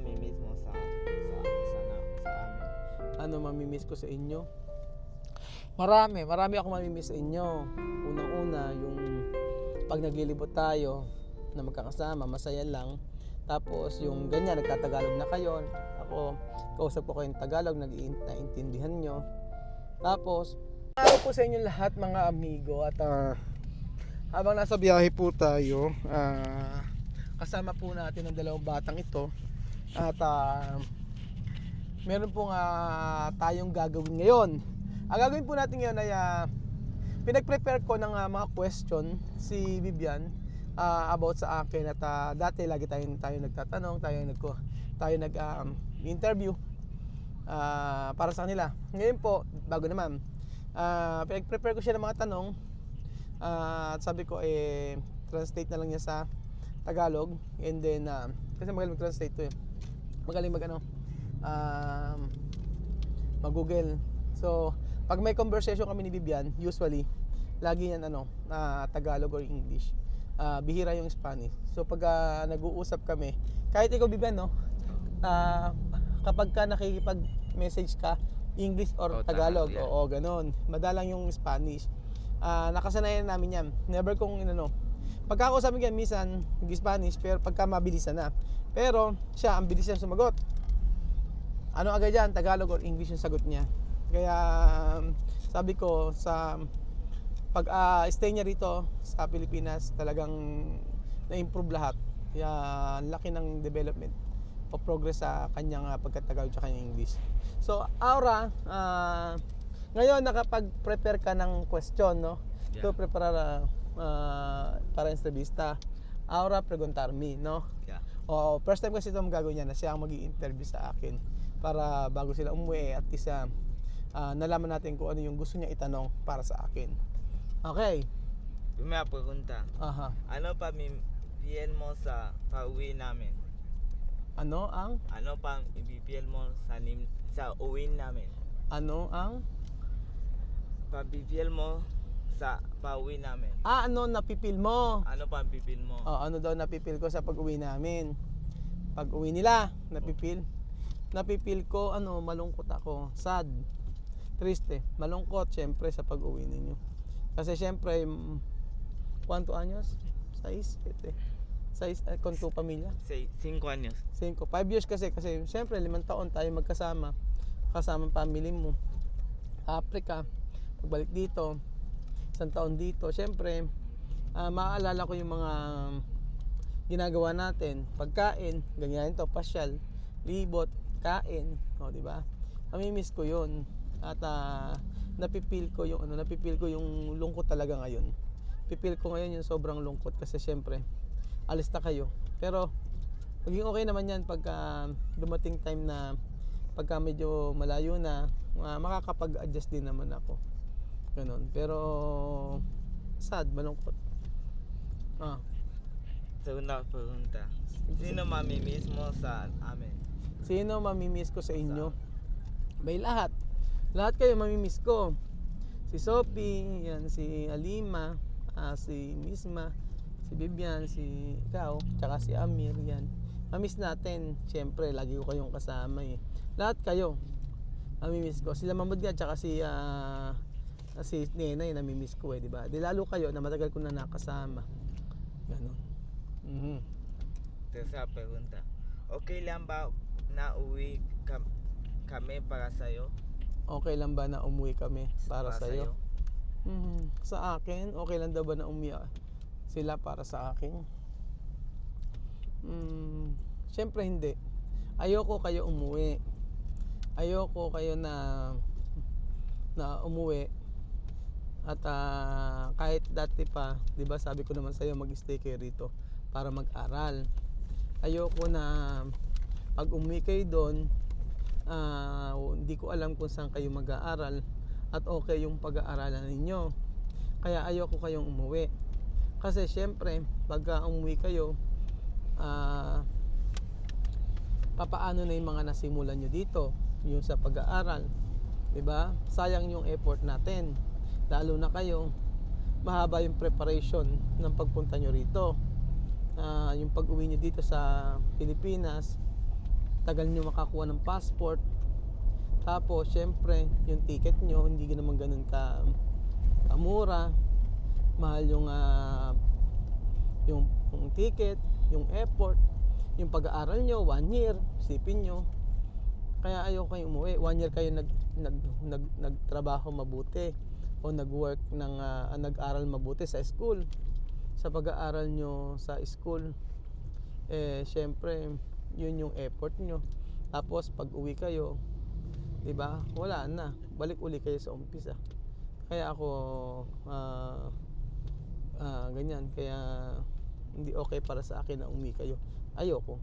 mamimiss mo sa amin? Ano mamimiss ko sa inyo? Marami akong mamimiss sa inyo. Unang-una, yung pag naglilibot tayo na magkakasama, masaya lang. Tapos yung ganyan, nagtatagalog na kayo. Ako, kausap ko kayong Tagalog, naiintindihan nyo. Tapos, araw po sa inyo lahat mga amigo. At habang nasa biyahe po tayo, kasama po natin ang dalawang batang ito. At meron pong tayong gagawin ngayon. Ang gagawin po natin ngayon ay pinag-prepare ko ng mga question si Vivian about sa akin. At dati lagi tayo nagtatanong, tayo nag-interview para sa kanila. Ngayon po, bago naman, pinag-prepare ko siya ng mga tanong. At sabi ko translate na lang niya sa Tagalog, and then kasi magaling mag-translate to magaling mag-google. So pag may conversation kami ni Vivian, usually lagi yan Tagalog or English. Bihira yung Spanish. So pag nag-uusap kami, kahit ikaw Vivian kapag ka nakikipag-message ka English or Tagalog, yeah. oo ganon, madalang yung Spanish. Nakasanayan namin yan. Never kong pagkakausapin yan minsan nag-Spanish, pero pagka mabilisan na. Pero siya ang bilis niya sumagot. Ano agad yan, Tagalog or English yung sagot niya. Kaya sabi ko sa pag stay niya rito sa Pilipinas, talagang na-improve lahat. Kaya laki ng development o progress sa kanyang pagkatagalog at kanyang English. So Aura, ngayon nakapag-prepare ka ng question, no? Yeah. To prepare para entrevista. Aura preguntarme, no? Yeah. Oo, first time kasi ito magagawin niya na siya ang mag-i-interview sa akin para bago sila umuwi at least nalaman natin kung ano yung gusto niya itanong para sa akin. Okay. Primera pregunta. Aha. Ano pa pipiliin mo sa pauwi namin? Ano pa pipiliin mo sa uwi namin? Ano ang Pipiliin mo sa pauwi namin? ano napipil mo? Ano pa pipiliin mo? Ano daw napipil ko sa pag-uwi namin? Pag-uwi nila, napipil ko malungkot ako, sad, triste, malungkot syempre sa pag-uwi ninyo. Kasi syempre, ¿cuántos años? 6, 7, 6 con tu pamilya? 5 años. 5 years kasi syempre 5 taon tayo magkasama, kasama ang family mo. Africa, pagbalik dito, 1 taon dito, syempre maaalala ko yung mga ginagawa natin, pagkain, ganyan to, pasyal, libot, kain, di ba? Namimiss ko 'yun at napipil ko yung lungkot talaga ngayon. Pipil ko ngayon yung sobrang lungkot kasi syempre alis na kayo. Pero maging okay naman 'yan pagka dumating time na pagka medyo malayo na, makakapag-adjust din naman ako. Ganun. Pero sad, malungkot. Segunda pregunta. Sino mamimiss mo sa amin? Sino mamimiss ko sa inyo? May lahat. Lahat kayo mamimiss ko. Si Sophie, yan, si Alima, si Misma, si Vivian, si ikaw, tsaka si Amir, yan. Mamiss natin. Siyempre, lagi ko kayong kasama Lahat kayo mamimiss ko. Sila Mamud nga, tsaka si Nenay, namimiss ko di ba? Di lalo kayo na matagal ko na nakasama. Ganon. Tercera pregunta. Okay lang ba na uwi kami para sa'yo? Okay lang ba na umuwi kami para sa'yo? Sa akin, okay lang daw ba na umuwi sila para sa akin? Siyempre hindi. Ayoko kayo umuwi. Ayoko kayo na umuwi. At kahit dati pa, 'di ba, sabi ko naman sa iyo mag-stay kayo rito para mag-aral. Ayoko na pag umuwi kayo doon, hindi ko alam kung saan kayo mag-aaral at okay yung pag-aaralan ninyo. Kaya ayoko kayong umuwi. Kasi syempre, pag umuwi kayo, papaano na yung mga nasimulan nyo dito, yung sa pag-aaral, 'di ba? Sayang yung effort natin. Lalo na kayo, mahaba yung preparation ng pagpunta nyo rito. Yung pag-uwi nyo dito sa Pilipinas, tagal nyo makakuha ng passport. Tapos syempre yung ticket nyo hindi naman ganun kamura. Mahal yung ticket, yung airport, yung pag-aaral nyo 1 year, isipin nyo. Kaya ayaw kayo umuwi. 1 year kayo nagtrabaho mabuti o nag-work nag-aral mabuti sa school. Sa pag-aaral nyo sa school, syempre yun yung effort nyo. Tapos pag uwi kayo, 'di ba? Wala na. Balik uli kayo sa umpisa. Kaya ako ganyan. Kaya hindi okay para sa akin na umuwi kayo. Ayoko.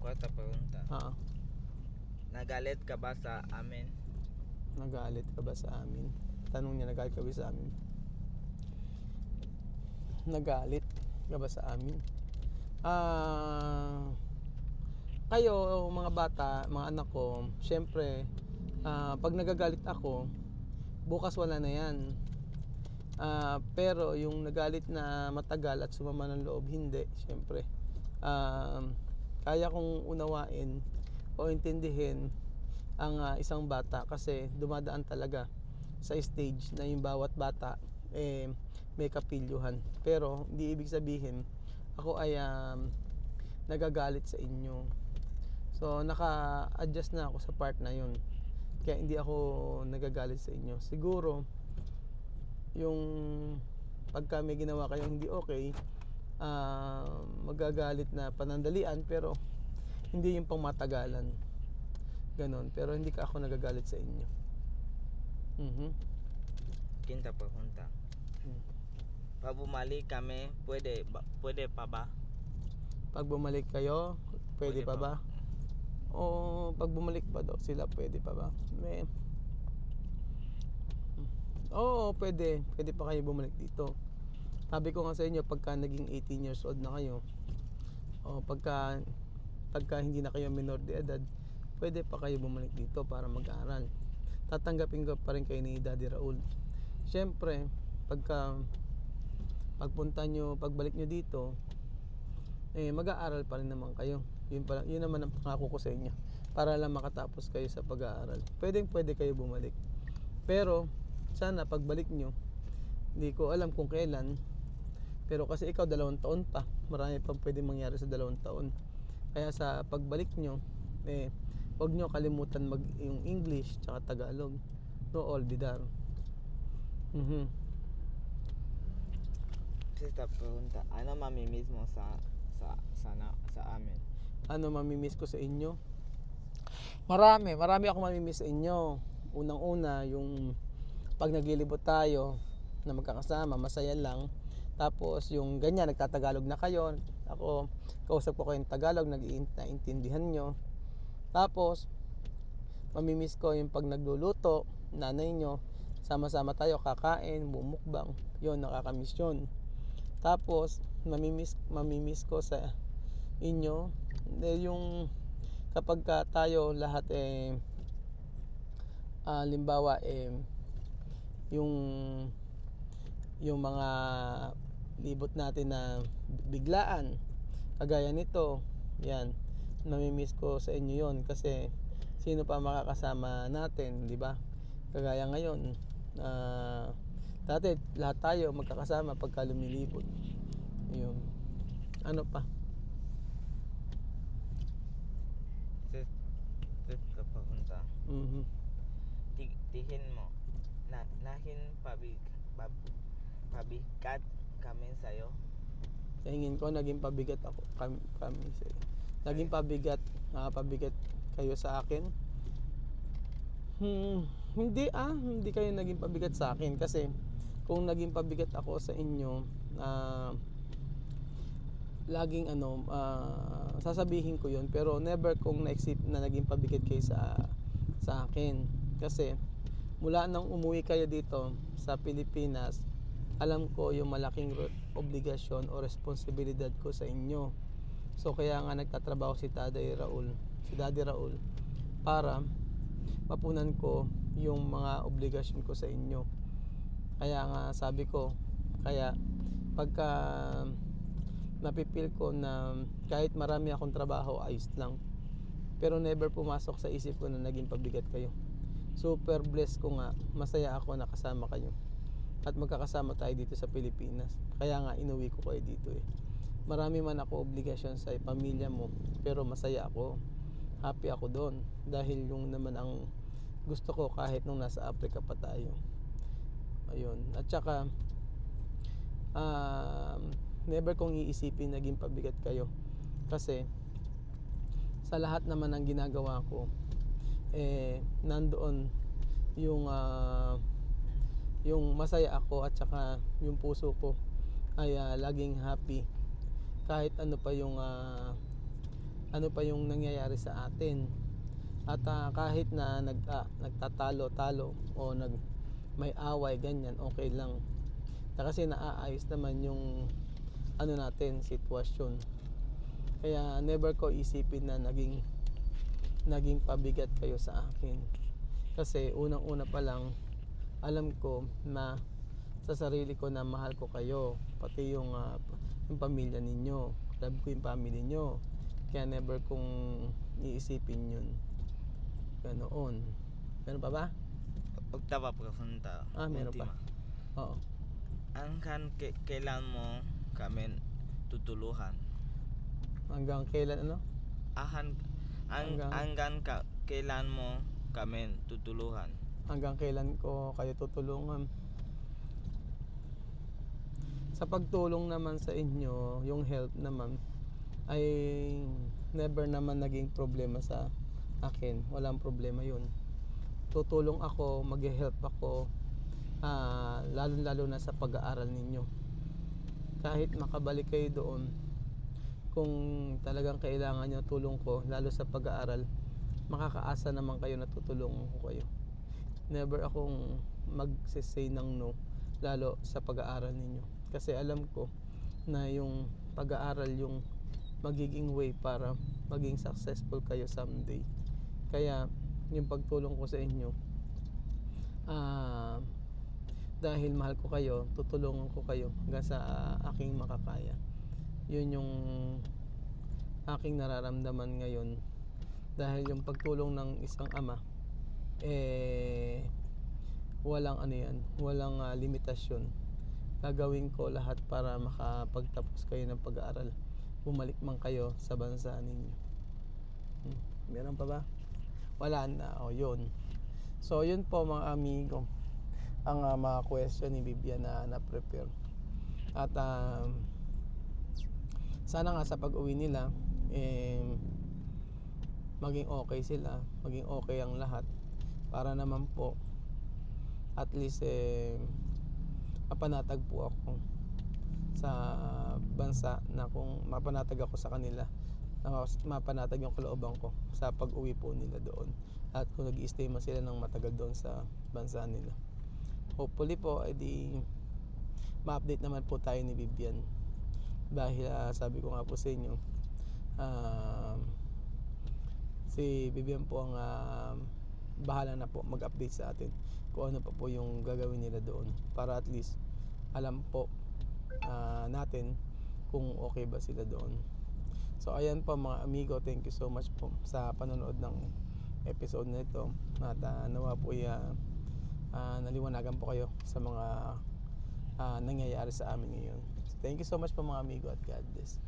Kuwata pregunta. Nagalit ka ba sa amin? Nagalit ka ba sa amin? Tanong niya, nagalit ka ba sa amin? Nagalit ka ba sa amin? Kayo mga bata, mga anak ko, syempre pag nagagalit ako, bukas wala na yan. Pero yung nagalit na matagal at sumama ng loob, hindi. Syempre kaya kong unawain o intindihin ang isang bata kasi dumadaan talaga sa stage na yung bawat bata may kapilyuhan. Pero hindi ibig sabihin ako ay nagagalit sa inyo. So naka-adjust na ako sa part na yun. Kaya hindi ako nagagalit sa inyo. Siguro yung pagka may ginawa kayong hindi okay, magagalit na panandalian, pero hindi yung pangmatagalan. Ganon. Pero hindi ka ako nagagalit sa inyo. Quinta pregunta. Pag bumalik kami, pwede pa ba? Pag bumalik kayo, pwede pa ba? O pag bumalik pa daw sila, pwede pa ba? Oo, pwede. Pwede pa kayo bumalik dito. Sabi ko nga sa inyo, pagka naging 18 years old na kayo, o pagka hindi na kayo minor de edad, pwede pa kayo bumalik dito para mag-aaral. Tatanggapin ko pa rin kayo ni Daddy Raul. Siyempre, pagbalik nyo dito, mag-aaral pa rin naman kayo. Yun naman ang pangako ko sa inyo, para lang makatapos kayo sa pag-aaral. Pwede kayo bumalik. Pero sana pagbalik nyo, hindi ko alam kung kailan, pero kasi ikaw 2 taon pa, marami pang pwede mangyari sa 2 taon. Kaya sa pagbalik nyo, huwag nyo kalimutan yung English tsaka Tagalog. No olvidar. Sista pregunta, ano mamimiss mo sa amin? Ano mamimiss ko sa inyo? Marami ako mamimiss sa inyo. Unang-una, yung pag naglilibot tayo na magkakasama, masaya lang. Tapos yung ganyan, nagtatagalog na kayo. Ako, kausap ko kayong Tagalog, naiintindihan nyo. Tapos mamimiss ko yung pag nagluluto, nanay nyo, sama-sama tayo kakain, bumukbang. Yun, nakakamiss yun. Tapos mamimiss ko sa inyo yung kapag tayo lahat limbawa yung mga libot natin na biglaan, kagaya nito, yan, namimiss ko sa inyo yon. Kasi sino pa makakasama natin, di ba? Kagaya ngayon, dati lahat tayo magkakasama pagka lumilibot. Yun. Ano pa? Sista pregunta. Tihin mo, nahin pabigat kami sa'yo? Tingin ko naging pabigat ako kami sa'yo. Naging pabigat kayo sa akin. Hindi kayo naging pabigat sa akin, kasi kung naging pabigat ako sa inyo, laging sasabihin ko yun, pero never kong na-exip na naging pabigat kayo sa akin. Kasi mula nang umuwi kayo dito sa Pilipinas, alam ko yung malaking obligasyon o responsibilidad ko sa inyo. So kaya nga nagtatrabaho si Daddy Raul para mapunan ko yung mga obligasyon ko sa inyo. Kaya nga sabi ko, kaya pagka napipil ko na kahit marami akong trabaho, ayos lang. Pero never pumasok sa isip ko na naging pabigat kayo. Super blessed ko nga, masaya ako na kasama kayo. At magkakasama tayo dito sa Pilipinas. Kaya nga inuwi ko kayo dito eh. Marami man ako obligasyon sa pamilya mo, pero masaya ako. Happy ako doon. Dahil yung naman ang gusto ko kahit nung nasa Africa pa tayo. Ayun. At saka, never kong iisipin naging pabigat kayo. Kasi, sa lahat naman ng ginagawa ko, nandoon yung masaya ako at saka yung puso ko ay laging happy kahit ano pa yung nangyayari sa atin. At kahit na nagtatalo-talo o may away ganyan, okay lang. Kasi naaayos naman yung natin sitwasyon. Kaya never ko isipin na naging pabigat kayo sa akin. Kasi unang-una pa lang alam ko na sa sarili ko na mahal ko kayo, pati yung pamilya ninyo. Love ko yung family nyo. Kaya never kong iisipin yun. Ganoon. Meron pa ba? Octava pregunta. Meron pa. Última. Oo. Hanggang kailan mo kami tutuluhan? Hanggang kailan Hanggang kailan mo kami tutuluhan? Hanggang kailan ko kayo tutulungan? Sa pagtulong naman sa inyo, yung help naman ay never naman naging problema sa akin. Walang problema yun. Tutulong ako, mag-help ako, lalo na sa pag-aaral ninyo. Kahit makabalik kayo doon, kung talagang kailangan nyo tulong ko, lalo sa pag-aaral, makakaasa naman kayo na tutulungan ko kayo. Never akong mag-say ng no, lalo sa pag-aaral ninyo. Kasi alam ko na yung pag-aaral yung magiging way para maging successful kayo someday. Kaya yung pagtulong ko sa inyo, dahil mahal ko kayo, tutulungan ko kayo hanggang sa aking makakaya. Yun yung aking nararamdaman ngayon. Dahil yung pagtulong ng isang ama, walang limitasyon. Gagawin ko lahat para makapagtapos kayo ng pag-aaral, bumalik man kayo sa bansa ninyo. Meron pa ba? Wala na. Yun. So yun po mga amigo, ang mga question ni Vivian na prepare. At sana nga sa pag-uwi nila maging okay sila, maging okay ang lahat, para naman po at least mapanatag po ako sa bansa, na kung mapanatag ako sa kanila, mapanatag yung kalooban ko sa pag-uwi po nila doon, at kung nag-i-stay man sila ng matagal doon sa bansa nila. Hopefully po edi ma-update naman po tayo ni Vivian, dahil sabi ko nga po sa inyo, si Vivian po ang bahala na po mag-update sa atin kung ano pa po yung gagawin nila doon, para at least alam po natin kung okay ba sila doon. So ayan po mga amigo, thank you so much po sa panonood ng episode na ito, at nawa po naliwanagan po kayo sa mga nangyayari sa amin ngayon. So, thank you so much po mga amigo, at God bless.